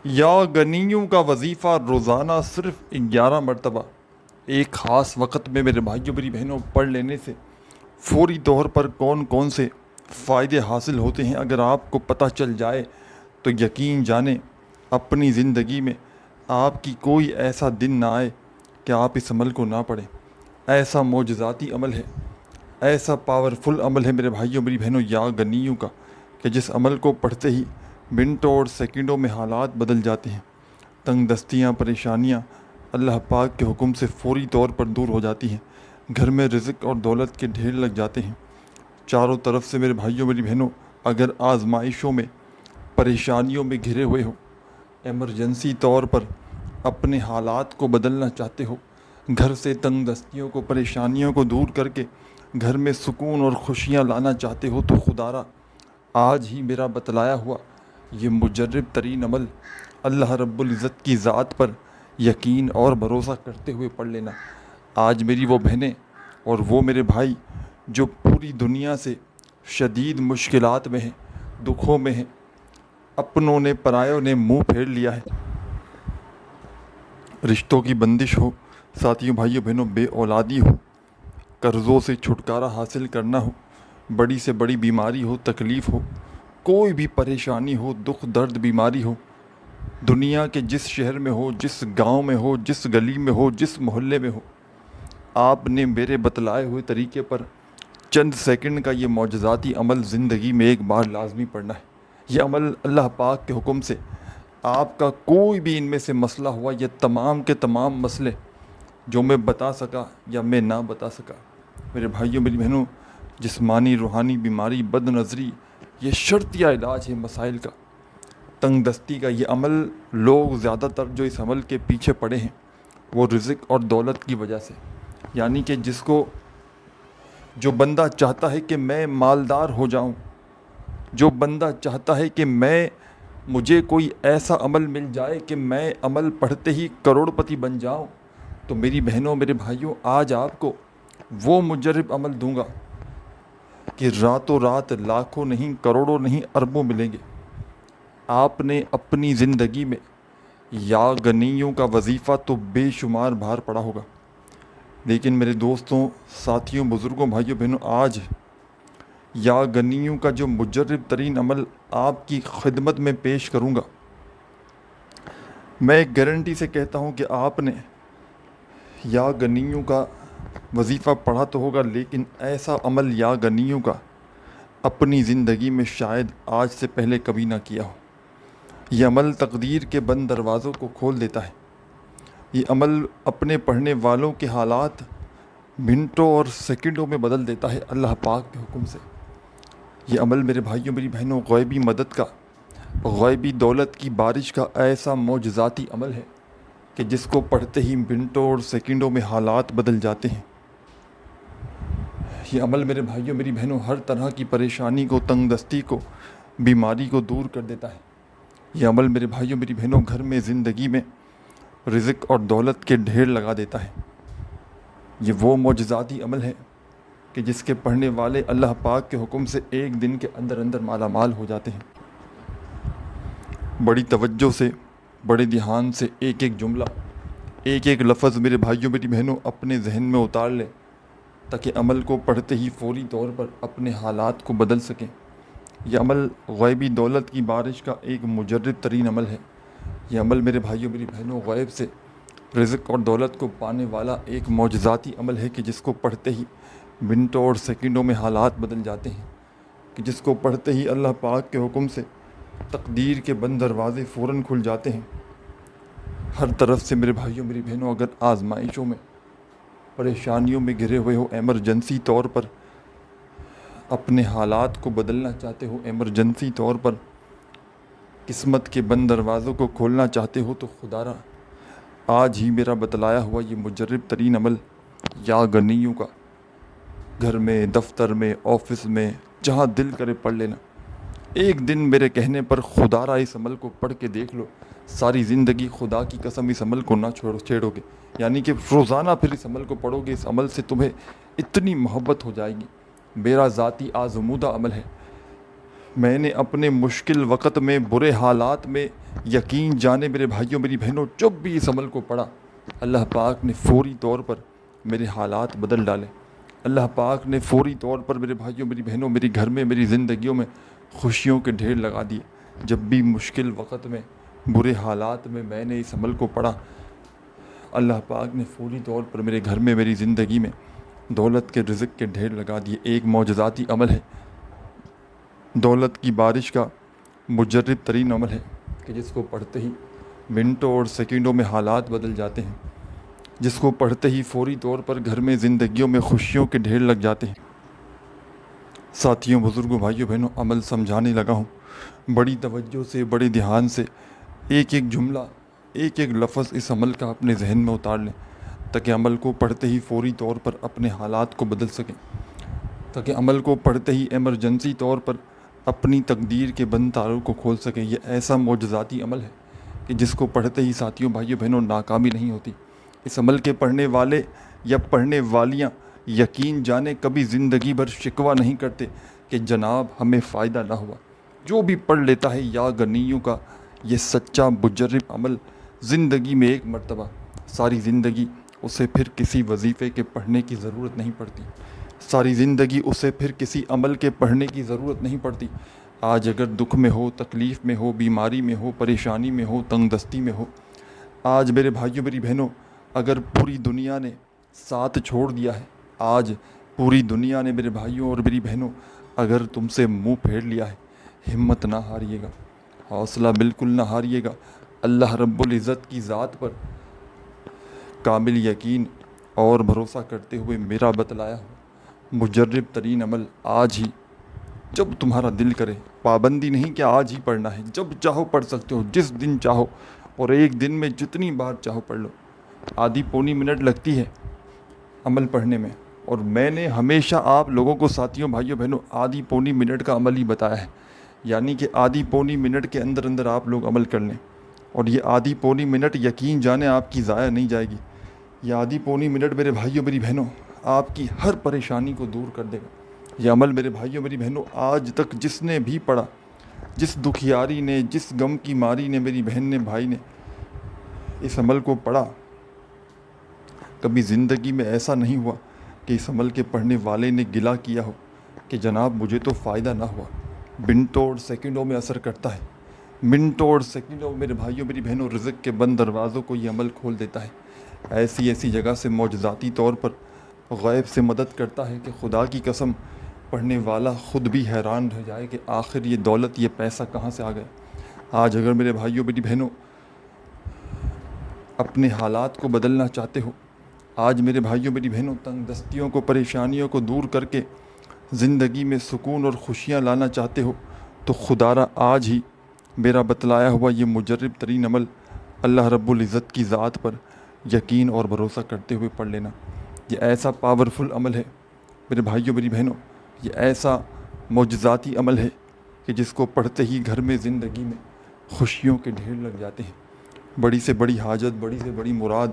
یا غنیوں کا وظیفہ روزانہ صرف 11 مرتبہ ایک خاص وقت میں میرے بھائیوں میری بہنوں پڑھ لینے سے فوری طور پر کون کون سے فائدے حاصل ہوتے ہیں اگر آپ کو پتہ چل جائے تو یقین جانیں اپنی زندگی میں آپ کی کوئی ایسا دن نہ آئے کہ آپ اس عمل کو نہ پڑھیں۔ ایسا معجزاتی عمل ہے، ایسا پاورفل عمل ہے میرے بھائیوں میری بہنوں یا غنیوں کا، کہ جس عمل کو پڑھتے ہی منٹوں اور سیکنڈوں میں حالات بدل جاتے ہیں۔ تنگ دستیاں، پریشانیاں اللہ پاک کے حکم سے فوری طور پر دور ہو جاتی ہیں۔ گھر میں رزق اور دولت کے ڈھیر لگ جاتے ہیں۔ چاروں طرف سے میرے بھائیوں میری بہنوں اگر آزمائشوں میں، پریشانیوں میں گھرے ہوئے ہو، ایمرجنسی طور پر اپنے حالات کو بدلنا چاہتے ہو، گھر سے تنگ دستیوں کو، پریشانیوں کو دور کر کے گھر میں سکون اور خوشیاں لانا چاہتے ہو، تو خدا را آج ہی میرا بتلایا ہوا یہ مجرب ترین عمل اللہ رب العزت کی ذات پر یقین اور بھروسہ کرتے ہوئے پڑھ لینا۔ آج میری وہ بہنیں اور وہ میرے بھائی جو پوری دنیا سے شدید مشکلات میں ہیں، دکھوں میں ہیں، اپنوں نے پرایوں نے منہ پھیر لیا ہے، رشتوں کی بندش ہو، ساتھیوں بھائیوں بہنوں بے اولادی ہو، قرضوں سے چھٹکارا حاصل کرنا ہو، بڑی سے بڑی بیماری ہو، تکلیف ہو، کوئی بھی پریشانی ہو، دکھ درد بیماری ہو، دنیا کے جس شہر میں ہو، جس گاؤں میں ہو، جس گلی میں ہو، جس محلے میں ہو، آپ نے میرے بتلائے ہوئے طریقے پر چند سیکنڈ کا یہ معجزاتی عمل زندگی میں ایک بار لازمی پڑھنا ہے۔ یہ عمل اللہ پاک کے حکم سے آپ کا کوئی بھی ان میں سے مسئلہ ہوا، یہ تمام کے تمام مسئلے جو میں بتا سکا یا میں نہ بتا سکا، میرے بھائیوں میری بہنوں، جسمانی روحانی بیماری، بد نظری، یہ شرطیہ علاج ہے مسائل کا۔ تنگ دستی کا یہ عمل، لوگ زیادہ تر جو اس عمل کے پیچھے پڑے ہیں وہ رزق اور دولت کی وجہ سے، یعنی کہ جو بندہ چاہتا ہے کہ میں مالدار ہو جاؤں، جو بندہ چاہتا ہے کہ مجھے کوئی ایسا عمل مل جائے کہ میں عمل پڑھتے ہی کروڑ پتی بن جاؤں، تو میری بہنوں میرے بھائیوں آج آپ کو وہ مجرب عمل دوں گا کہ راتوں رات لاکھوں نہیں، کروڑوں نہیں، اربوں ملیں گے۔ آپ نے اپنی زندگی میں یا غنیوں کا وظیفہ تو بے شمار بار پڑھا ہوگا، لیکن میرے دوستوں، ساتھیوں، بزرگوں، بھائیوں بہنوں، آج یا غنیوں کا جو مجرب ترین عمل آپ کی خدمت میں پیش کروں گا، میں ایک گارنٹی سے کہتا ہوں کہ آپ نے یا غنیوں کا وظیفہ پڑھا تو ہوگا، لیکن ایسا عمل یا غنیوں کا اپنی زندگی میں شاید آج سے پہلے کبھی نہ کیا ہو۔ یہ عمل تقدیر کے بند دروازوں کو کھول دیتا ہے۔ یہ عمل اپنے پڑھنے والوں کے حالات منٹوں اور سیکنڈوں میں بدل دیتا ہے اللہ پاک کے حکم سے۔ یہ عمل میرے بھائیوں میری بہنوں غیبی مدد کا، غیبی دولت کی بارش کا ایسا معجزاتی عمل ہے کہ جس کو پڑھتے ہی منٹوں اور سیکنڈوں میں حالات بدل جاتے ہیں۔ یہ عمل میرے بھائیوں میری بہنوں ہر طرح کی پریشانی کو، تنگ دستی کو، بیماری کو دور کر دیتا ہے۔ یہ عمل میرے بھائیوں میری بہنوں گھر میں، زندگی میں رزق اور دولت کے ڈھیر لگا دیتا ہے۔ یہ وہ معجزاتی عمل ہے کہ جس کے پڑھنے والے اللہ پاک کے حکم سے ایک دن کے اندر اندر مالا مال ہو جاتے ہیں۔ بڑی توجہ سے، بڑے دھیان سے ایک ایک جملہ، ایک ایک لفظ میرے بھائیوں میری بہنوں اپنے ذہن میں اتار لیں، تاکہ عمل کو پڑھتے ہی فوری طور پر اپنے حالات کو بدل سکیں۔ یہ عمل غیبی دولت کی بارش کا ایک مجرب ترین عمل ہے۔ یہ عمل میرے بھائیوں میری بہنوں غیب سے رزق اور دولت کو پانے والا ایک معجزاتی عمل ہے کہ جس کو پڑھتے ہی منٹوں اور سیکنڈوں میں حالات بدل جاتے ہیں، کہ جس کو پڑھتے ہی اللہ پاک کے حکم سے تقدیر کے بند دروازے فوراً کھل جاتے ہیں۔ ہر طرف سے میرے بھائیوں میری بہنوں اگر آزمائشوں میں، پریشانیوں میں گھرے ہوئے ہو، ایمرجنسی طور پر اپنے حالات کو بدلنا چاہتے ہو، ایمرجنسی طور پر قسمت کے بند دروازوں کو کھولنا چاہتے ہو، تو خدا را آج ہی میرا بتلایا ہوا یہ مجرب ترین عمل یا غنیوں کا گھر میں، دفتر میں، آفس میں، جہاں دل کرے پڑھ لینا۔ ایک دن میرے کہنے پر خدا را اس عمل کو پڑھ کے دیکھ لو، ساری زندگی خدا کی قسم اس عمل کو نہ چھیڑو گے، یعنی کہ روزانہ پھر اس عمل کو پڑھو گے، اس عمل سے تمہیں اتنی محبت ہو جائے گی۔ میرا ذاتی آزمودہ عمل ہے۔ میں نے اپنے مشکل وقت میں، برے حالات میں یقین جانے میرے بھائیوں میری بہنوں، جب بھی اس عمل کو پڑھا اللہ پاک نے فوری طور پر میرے حالات بدل ڈالے۔ اللہ پاک نے فوری طور پر میرے بھائیوں میری بہنوں میری گھر میں میری زندگیوں میں خوشیوں کے ڈھیر لگا دیے۔ جب بھی مشکل وقت میں برے حالات میں نے اس عمل کو پڑھا، اللہ پاک نے فوری طور پر میرے گھر میں میری زندگی میں دولت کے رزق کے ڈھیر لگا دیے۔ ایک معجزاتی عمل ہے، دولت کی بارش کا مجرب ترین عمل ہے کہ جس کو پڑھتے ہی منٹوں اور سیکنڈوں میں حالات بدل جاتے ہیں، جس کو پڑھتے ہی فوری طور پر گھر میں زندگیوں میں خوشیوں کے ڈھیر لگ جاتے ہیں۔ ساتھیوں، بزرگوں، بھائیوں، بہنوں، عمل سمجھانے لگا ہوں، بڑی توجہ سے، بڑے دھیان سے ایک ایک جملہ، ایک ایک لفظ اس عمل کا اپنے ذہن میں اتار لیں، تاکہ عمل کو پڑھتے ہی فوری طور پر اپنے حالات کو بدل سکیں، تاکہ عمل کو پڑھتے ہی ایمرجنسی طور پر اپنی تقدیر کے بند تاروں کو کھول سکیں۔ یہ ایسا معجزاتی عمل ہے کہ جس کو پڑھتے ہی ساتھیوں، بھائیوں، بہنوں، ناکامی نہیں ہوتی۔ اس عمل کے پڑھنے والے یا پڑھنے والیاں یقین جانے کبھی زندگی بھر شکوہ نہیں کرتے کہ جناب ہمیں فائدہ نہ ہوا۔ جو بھی پڑھ لیتا ہے یا غنیوں کا یہ سچا مجرب عمل زندگی میں ایک مرتبہ، ساری زندگی اسے پھر کسی وظیفے کے پڑھنے کی ضرورت نہیں پڑتی، ساری زندگی اسے پھر کسی عمل کے پڑھنے کی ضرورت نہیں پڑتی۔ آج اگر دکھ میں ہو، تکلیف میں ہو، بیماری میں ہو، پریشانی میں ہو، تنگ دستی میں ہو، آج میرے بھائیوں میری بہنوں اگر پوری دنیا نے ساتھ چھوڑ دیا ہے، آج پوری دنیا نے میرے بھائیوں اور میری بہنوں اگر تم سے منہ پھیر لیا ہے، ہمت نہ ہاریے گا، حوصلہ بالکل نہ ہاریے گا۔ اللہ رب العزت کی ذات پر کامل یقین اور بھروسہ کرتے ہوئے میرا بتلایا ہو مجرب ترین عمل آج ہی، جب تمہارا دل کرے، پابندی نہیں کہ آج ہی پڑھنا ہے، جب چاہو پڑھ سکتے ہو، جس دن چاہو، اور ایک دن میں جتنی بار چاہو پڑھ لو۔ آدھی پونی منٹ لگتی ہے عمل پڑھنے میں، اور میں نے ہمیشہ آپ لوگوں کو ساتھیوں، بھائیوں، بہنوں آدھی پونی منٹ کا عمل ہی بتایا ہے، یعنی کہ آدھی پونی منٹ کے اندر اندر آپ لوگ عمل کر لیں، اور یہ آدھی پونی منٹ یقین جانے آپ کی ضائع نہیں جائے گی۔ یہ آدھی پونی منٹ میرے بھائیوں میری بہنوں آپ کی ہر پریشانی کو دور کر دے گا۔ یہ عمل میرے بھائیوں میری بہنوں آج تک جس نے بھی پڑھا، جس دکھیاری نے، جس غم کی ماری نے، میری بہن نے، بھائی نے اس عمل کو پڑھا، کبھی زندگی میں ایسا نہیں ہوا کہ اس عمل کے پڑھنے والے نے گلہ کیا ہو کہ جناب مجھے تو فائدہ نہ ہوا۔ منٹوں اور سیکنڈوں میں اثر کرتا ہے، منٹوں اور سیکنڈوں میں میرے بھائیوں میری بہنوں رزق کے بند دروازوں کو یہ عمل کھول دیتا ہے۔ ایسی ایسی جگہ سے معجزاتی طور پر غیب سے مدد کرتا ہے کہ خدا کی قسم پڑھنے والا خود بھی حیران رہ جائے کہ آخر یہ دولت، یہ پیسہ کہاں سے آ گیا۔ آج اگر میرے بھائیوں میری بہنوں اپنے حالات کو بدلنا چاہتے ہو، آج میرے بھائیوں میری بہنوں تنگ دستیوں کو، پریشانیوں کو دور کر کے زندگی میں سکون اور خوشیاں لانا چاہتے ہو، تو خدارہ آج ہی میرا بتلایا ہوا یہ مجرب ترین عمل اللہ رب العزت کی ذات پر یقین اور بھروسہ کرتے ہوئے پڑھ لینا۔ یہ ایسا پاورفل عمل ہے میرے بھائیوں میری بہنوں، یہ ایسا معجزاتی عمل ہے کہ جس کو پڑھتے ہی گھر میں زندگی میں خوشیوں کے ڈھیر لگ جاتے ہیں۔ بڑی سے بڑی حاجت، بڑی سے بڑی مراد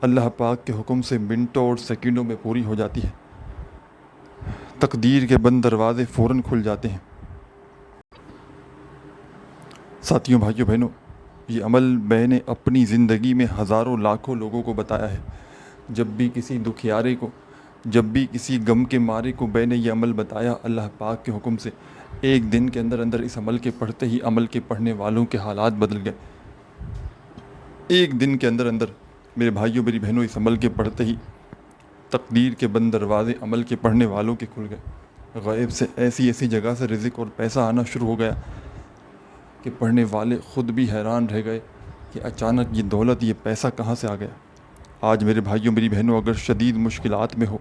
اللہ پاک کے حکم سے منٹوں اور سیکنڈوں میں پوری ہو جاتی ہے، تقدیر کے بند دروازے فوراً کھل جاتے ہیں۔ ساتھیوں، بھائیوں، بہنوں، یہ عمل میں نے اپنی زندگی میں ہزاروں لاکھوں لوگوں کو بتایا ہے۔ جب بھی کسی دکھیارے کو، جب بھی کسی غم کے مارے کو میں نے یہ عمل بتایا، اللہ پاک کے حکم سے ایک دن کے اندر اندر اس عمل کے پڑھتے ہی عمل کے پڑھنے والوں کے حالات بدل گئے۔ ایک دن کے اندر اندر میرے بھائیوں میری بہنوں اس عمل کے پڑھتے ہی تقدیر کے بند دروازے عمل کے پڑھنے والوں کے کھل گئے۔ غیب سے ایسی ایسی جگہ سے رزق اور پیسہ آنا شروع ہو گیا کہ پڑھنے والے خود بھی حیران رہ گئے کہ اچانک یہ دولت، یہ پیسہ کہاں سے آ گیا۔ آج میرے بھائیوں میری بہنوں اگر شدید مشکلات میں ہو،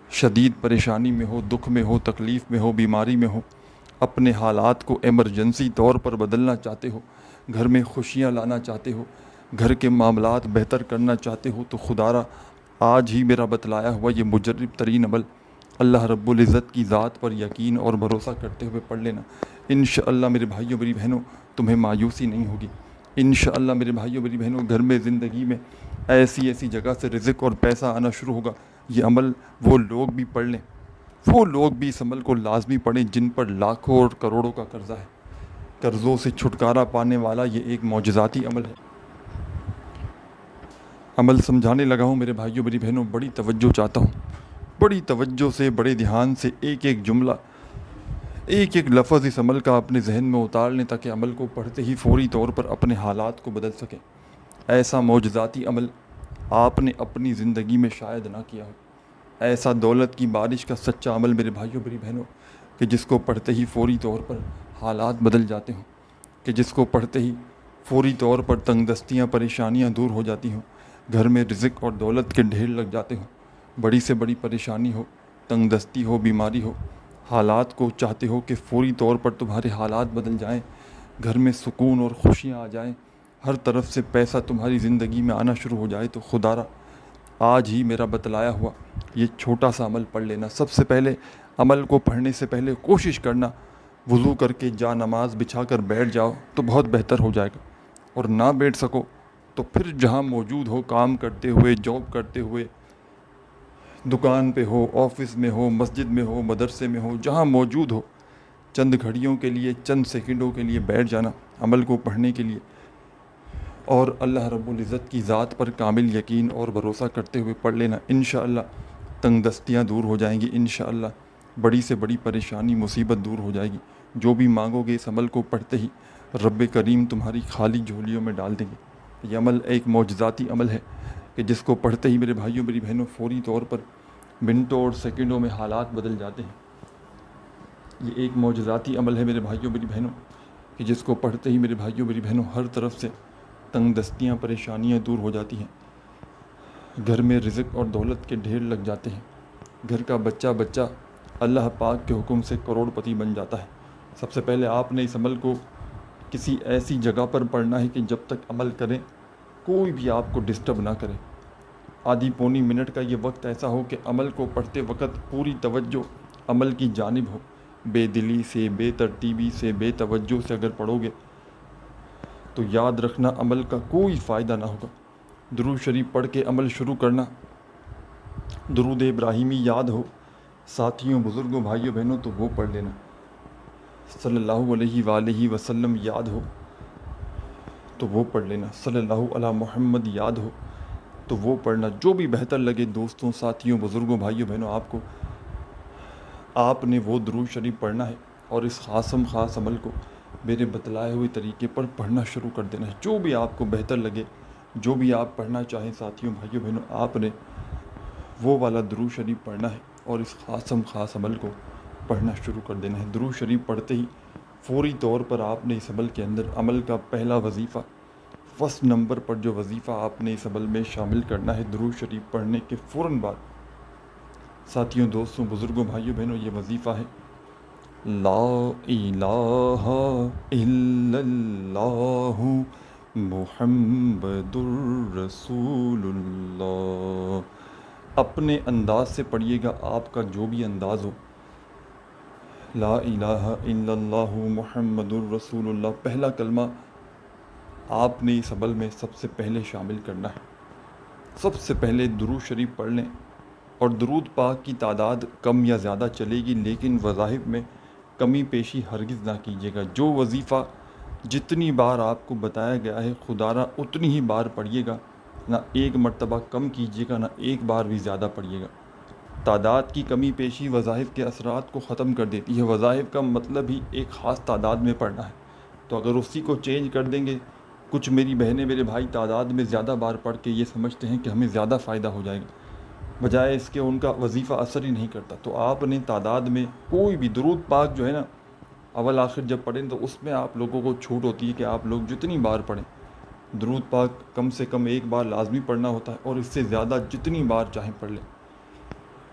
شدید پریشانی میں ہو، دکھ میں ہو، تکلیف میں ہو، بیماری میں ہو، اپنے حالات کو ایمرجنسی طور پر بدلنا چاہتے ہو، گھر میں خوشیاں لانا چاہتے ہو، گھر کے معاملات بہتر کرنا چاہتے ہو، تو خدارہ آج ہی میرا بتلایا ہوا یہ مجرب ترین عمل اللہ رب العزت کی ذات پر یقین اور بھروسہ کرتے ہوئے پڑھ لینا۔ انشاءاللہ میرے بھائیوں میری بہنوں تمہیں مایوسی نہیں ہوگی۔ انشاءاللہ میرے بھائیوں میری بہنوں گھر میں، زندگی میں ایسی ایسی جگہ سے رزق اور پیسہ آنا شروع ہوگا۔ یہ عمل وہ لوگ بھی پڑھ لیں، وہ لوگ بھی اس عمل کو لازمی پڑھیں جن پر لاکھوں اور کروڑوں کا قرضہ ہے۔ قرضوں سے چھٹکارا پانے والا یہ ایک معجزاتی عمل ہے۔ عمل سمجھانے لگا ہوں میرے بھائیوں میری بہنوں، بڑی توجہ چاہتا ہوں، بڑی توجہ سے، بڑے دھیان سے ایک ایک جملہ، ایک ایک لفظ اس عمل کا اپنے ذہن میں اتار لیں تاکہ عمل کو پڑھتے ہی فوری طور پر اپنے حالات کو بدل سکیں۔ ایسا معجزاتی عمل آپ نے اپنی زندگی میں شاید نہ کیا ہو، ایسا دولت کی بارش کا سچا عمل میرے بھائیوں میری بہنوں کہ جس کو پڑھتے ہی فوری طور پر حالات بدل جاتے ہوں، کہ جس کو پڑھتے ہی فوری طور پر تنگ دستیاں پریشانیاں دور ہو جاتی ہوں، گھر میں رزق اور دولت کے ڈھیر لگ جاتے ہوں، بڑی سے بڑی پریشانی ہو، تنگ دستی ہو، بیماری ہو، حالات کو چاہتے ہو کہ فوری طور پر تمہارے حالات بدل جائیں، گھر میں سکون اور خوشیاں آ جائیں، ہر طرف سے پیسہ تمہاری زندگی میں آنا شروع ہو جائے، تو خدا را آج ہی میرا بتلایا ہوا یہ چھوٹا سا عمل پڑھ لینا۔ سب سے پہلے عمل کو پڑھنے سے پہلے کوشش کرنا وضو کر کے جا نماز بچھا کر بیٹھ جاؤ تو بہت بہتر ہو جائے گا، اور نہ بیٹھ سکو تو پھر جہاں موجود ہو، کام کرتے ہوئے، جاب کرتے ہوئے، دکان پہ ہو، آفس میں ہو، مسجد میں ہو، مدرسے میں ہو، جہاں موجود ہو، چند گھڑیوں کے لیے، چند سیکنڈوں کے لیے بیٹھ جانا عمل کو پڑھنے کے لیے، اور اللہ رب العزت کی ذات پر کامل یقین اور بھروسہ کرتے ہوئے پڑھ لینا۔ انشاءاللہ تنگ دستیاں دور ہو جائیں گی، انشاءاللہ بڑی سے بڑی پریشانی مصیبت دور ہو جائے گی، جو بھی مانگو گے اس عمل کو پڑھتے ہی رب کریم تمہاری خالی جھولیوں میں ڈال دیں گے۔ یہ عمل ایک معجزاتی عمل ہے کہ جس کو پڑھتے ہی میرے بھائیوں میری بہنوں فوری طور پر منٹوں اور سیکنڈوں میں حالات بدل جاتے ہیں۔ یہ ایک معجزاتی عمل ہے میرے بھائیوں میری بہنوں کہ جس کو پڑھتے ہی میرے بھائیوں میری بہنوں ہر طرف سے تنگ دستیاں پریشانیاں دور ہو جاتی ہیں، گھر میں رزق اور دولت کے ڈھیر لگ جاتے ہیں، گھر کا بچہ بچہ اللہ پاک کے حکم سے کروڑ پتی بن جاتا ہے۔ سب سے پہلے آپ نے اس عمل کو کسی ایسی جگہ پر پڑھنا ہے کہ جب تک عمل کریں کوئی بھی آپ کو ڈسٹرب نہ کرے۔ آدھی پونی منٹ کا یہ وقت ایسا ہو کہ عمل کو پڑھتے وقت پوری توجہ عمل کی جانب ہو، بے دلی سے، بے ترتیبی سے، بے توجہ سے اگر پڑھو گے تو یاد رکھنا عمل کا کوئی فائدہ نہ ہوگا۔ درود شریف پڑھ کے عمل شروع کرنا، درود ابراہیمی یاد ہو ساتھیوں، بزرگوں، بھائیوں، بہنوں تو وہ پڑھ لینا، صلی اللہ علیہ وآلہ وسلم یاد ہو تو وہ پڑھ لینا، صلی اللہ علی محمد یاد ہو تو وہ پڑھنا، جو بھی بہتر لگے دوستوں، ساتھیوں، بزرگوں، بھائیوں، بہنوں آپ نے وہ درود شریف پڑھنا ہے اور اس خاص عمل کو میرے بتلائے ہوئے طریقے پر پڑھنا شروع کر دینا ہے۔ جو بھی آپ کو بہتر لگے، جو بھی آپ پڑھنا چاہیں ساتھیوں، بھائیوں، بہنوں، آپ نے وہ والا درود شریف پڑھنا ہے اور اس خاص عمل کو پڑھنا شروع کر دینا ہے۔ درود شریف پڑھتے ہی فوری طور پر آپ نے اس عمل کے اندر عمل کا پہلا وظیفہ، فرسٹ نمبر پر جو وظیفہ آپ نے اس عمل میں شامل کرنا ہے درود شریف پڑھنے کے فوراً بعد، ساتھیوں، دوستوں، بزرگوں، بھائیوں، بہنوں، یہ وظیفہ ہے لا الہ الا اللہ محمد الرسول اللہ۔ اپنے انداز سے پڑھیے گا، آپ کا جو بھی انداز ہو، لا الہ الا اللہ محمد الرسول اللہ پہلا کلمہ آپ نے اس عمل میں سب سے پہلے شامل کرنا ہے۔ سب سے پہلے درود شریف پڑھ لیں، اور درود پاک کی تعداد کم یا زیادہ چلے گی، لیکن وظائف میں کمی پیشی ہرگز نہ کیجیے گا۔ جو وظیفہ جتنی بار آپ کو بتایا گیا ہے خدا را اتنی ہی بار پڑھیے گا، نہ ایک مرتبہ کم کیجیے گا، نہ ایک بار بھی زیادہ پڑھیے گا۔ تعداد کی کمی پیشی وظائف کے اثرات کو ختم کر دیتی ہے۔ وظائف کا مطلب ہی ایک خاص تعداد میں پڑھنا ہے، تو اگر اسی کو چینج کر دیں گے، کچھ میری بہنیں میرے بھائی تعداد میں زیادہ بار پڑھ کے یہ سمجھتے ہیں کہ ہمیں زیادہ فائدہ ہو جائے گا، بجائے اس کے ان کا وظیفہ اثر ہی نہیں کرتا۔ تو آپ نے تعداد میں کوئی بھی درود پاک جو ہے نا اول آخر جب پڑھیں تو اس میں آپ لوگوں کو چھوٹ ہوتی ہے کہ آپ لوگ جتنی بار پڑھیں، درود پاک کم سے کم ایک بار لازمی پڑھنا ہوتا ہے، اور اس سے زیادہ جتنی بار چاہیں پڑھ لیں۔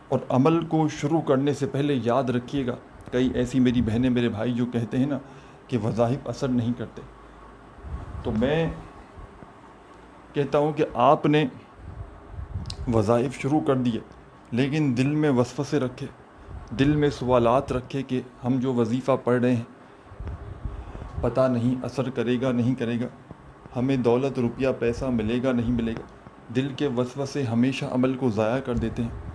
اور عمل کو شروع کرنے سے پہلے یاد رکھیے گا، کئی ایسی میری بہنیں میرے بھائی جو کہتے ہیں نا کہ وظائف اثر نہیں کرتے، تو میں کہتا ہوں کہ آپ نے وظائف شروع کر دیے لیکن دل میں وسوسے رکھے، دل میں سوالات رکھے کہ ہم جو وظیفہ پڑھ رہے ہیں پتہ نہیں اثر کرے گا نہیں کرے گا، ہمیں دولت روپیہ پیسہ ملے گا نہیں ملے گا۔ دل کے وسوسے ہمیشہ عمل کو ضائع کر دیتے ہیں۔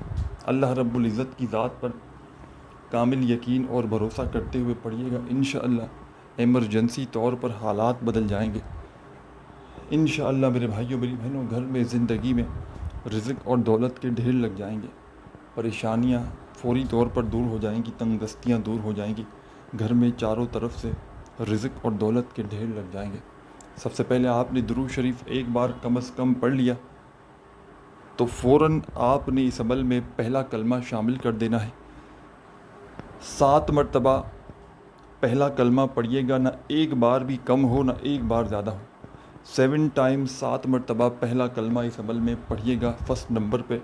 اللہ رب العزت کی ذات پر کامل یقین اور بھروسہ کرتے ہوئے پڑھیے گا، انشاءاللہ ایمرجنسی طور پر حالات بدل جائیں گے انشاءاللہ میرے بھائیوں میری بہنوں. گھر میں زندگی میں رزق اور دولت کے ڈھیر لگ جائیں گے, پریشانیاں فوری طور پر دور ہو جائیں گی, تنگ دستیاں دور ہو جائیں گی, گھر میں چاروں طرف سے رزق اور دولت کے ڈھیر لگ جائیں گے. سب سے پہلے آپ نے درود شریف ایک بار کم از کم پڑھ لیا تو فوراً آپ نے اس عمل میں پہلا کلمہ شامل کر دینا ہے. 7 مرتبہ پہلا کلمہ پڑھیے گا, نہ ایک بار بھی کم ہو نہ ایک بار زیادہ ہو. 7 ٹائم 7 مرتبہ پہلا کلمہ اس عمل میں پڑھیے گا فرسٹ نمبر پہ.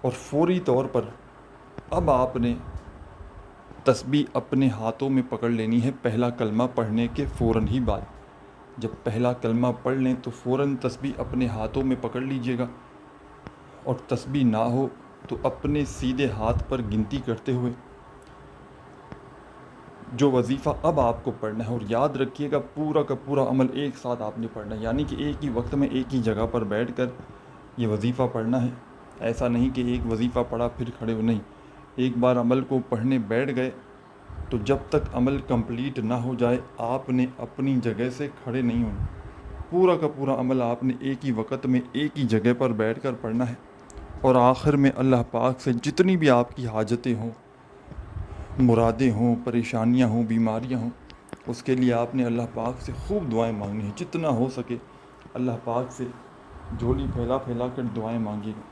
اور فوری طور پر اب آپ نے تسبیح اپنے ہاتھوں میں پکڑ لینی ہے پہلا کلمہ پڑھنے کے فوراً ہی بعد. جب پہلا کلمہ پڑھ لیں تو فوراً تسبیح اپنے ہاتھوں میں پکڑ لیجئے گا, اور تسبیح نہ ہو تو اپنے سیدھے ہاتھ پر گنتی کرتے ہوئے جو وظیفہ اب آپ کو پڑھنا ہے, اور یاد رکھیے گا پورا کا پورا عمل ایک ساتھ آپ نے پڑھنا ہے, یعنی کہ ایک ہی وقت میں ایک ہی جگہ پر بیٹھ کر یہ وظیفہ پڑھنا ہے. ایسا نہیں کہ ایک وظیفہ پڑھا پھر کھڑے ہو, نہیں, ایک بار عمل کو پڑھنے بیٹھ گئے تو جب تک عمل کمپلیٹ نہ ہو جائے آپ نے اپنی جگہ سے کھڑے نہیں ہونا. پورا کا پورا عمل آپ نے ایک ہی وقت میں ایک ہی جگہ پر بیٹھ کر پڑھنا ہے. اور آخر میں اللہ پاک سے جتنی بھی آپ کی حاجتیں ہوں, مرادیں ہوں, پریشانیاں ہوں, بیماریاں ہوں, اس کے لیے آپ نے اللہ پاک سے خوب دعائیں مانگنی ہیں. جتنا ہو سکے اللہ پاک سے جھولی پھیلا پھیلا کر دعائیں مانگیے گا.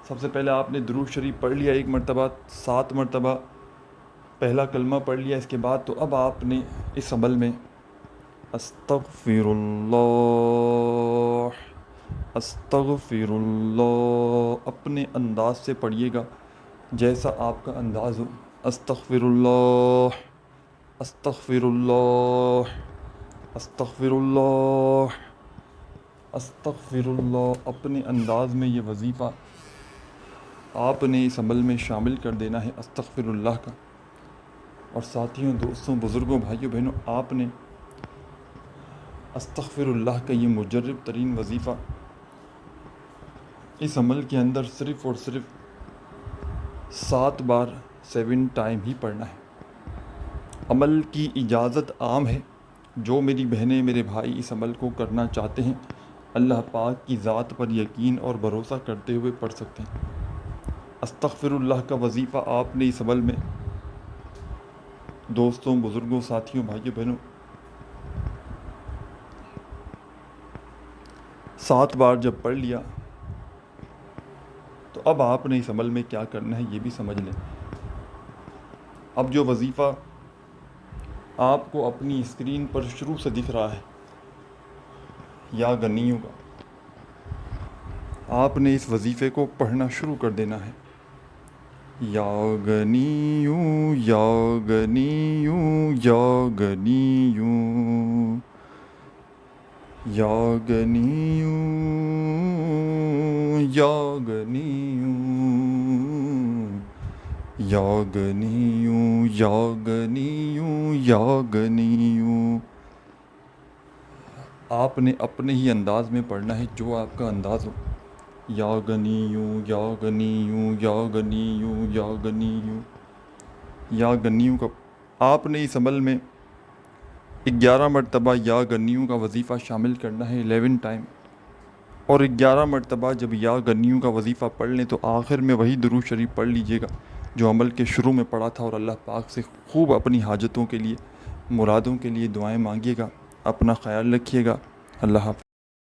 سب سے پہلے آپ نے درود شریف پڑھ لیا ایک مرتبہ, 7 مرتبہ پہلا کلمہ پڑھ لیا. اس کے بعد تو اب آپ نے اس عمل میں استغفر اللہ استغفر اللہ اپنے انداز سے پڑھیے گا جیسا آپ کا انداز ہو. استغفر اللہ استغفر اللہ استغفر اللہ استغفر اللہ اپنے انداز میں یہ وظیفہ آپ نے اس عمل میں شامل کر دینا ہے استغفر اللہ کا. اور ساتھیوں, دوستوں, بزرگوں, بھائیوں, بہنوں, آپ نے استغفر اللہ کا یہ مجرب ترین وظیفہ اس عمل کے اندر صرف اور صرف 7 بار 7 ٹائم ہی پڑھنا ہے. عمل کی اجازت عام ہے, جو میری بہنیں میرے بھائی اس عمل کو کرنا چاہتے ہیں اللہ پاک کی ذات پر یقین اور بھروسہ کرتے ہوئے پڑھ سکتے ہیں. استغفر اللہ کا وظیفہ آپ نے اس عمل میں دوستوں, بزرگوں, ساتھیوں, بھائیوں, بہنوں 7 بار جب پڑھ لیا تو اب آپ نے اس عمل میں کیا کرنا ہے یہ بھی سمجھ لیں. اب جو وظیفہ آپ کو اپنی اسکرین پر شروع سے دکھ رہا ہے یا غنیوں کا, آپ نے اس وظیفے کو پڑھنا شروع کر دینا ہے. یا غنیوں یا غنیوں یا غنیوں یا غنیوں یا غنیوں یا غنیوں یا غنیوں یا غنیوں. آپ نے اپنے ہی انداز میں پڑھنا ہے جو آپ کا انداز ہو. یا غنیوں یا غنیوں یا غنیوں یا غنیوں یا غنیوں کا آپ نے اس عمل میں 11 مرتبہ یا غنیوں کا وظیفہ شامل کرنا ہے 11 ٹائم. اور 11 مرتبہ جب یا غنیوں کا وظیفہ پڑھ لیں تو آخر میں وہی درود شریف پڑھ لیجئے گا جو عمل کے شروع میں پڑھا تھا, اور اللہ پاک سے خوب اپنی حاجتوں کے لیے, مرادوں کے لیے دعائیں مانگیے گا. اپنا خیال رکھیے گا. اللہ حافظ.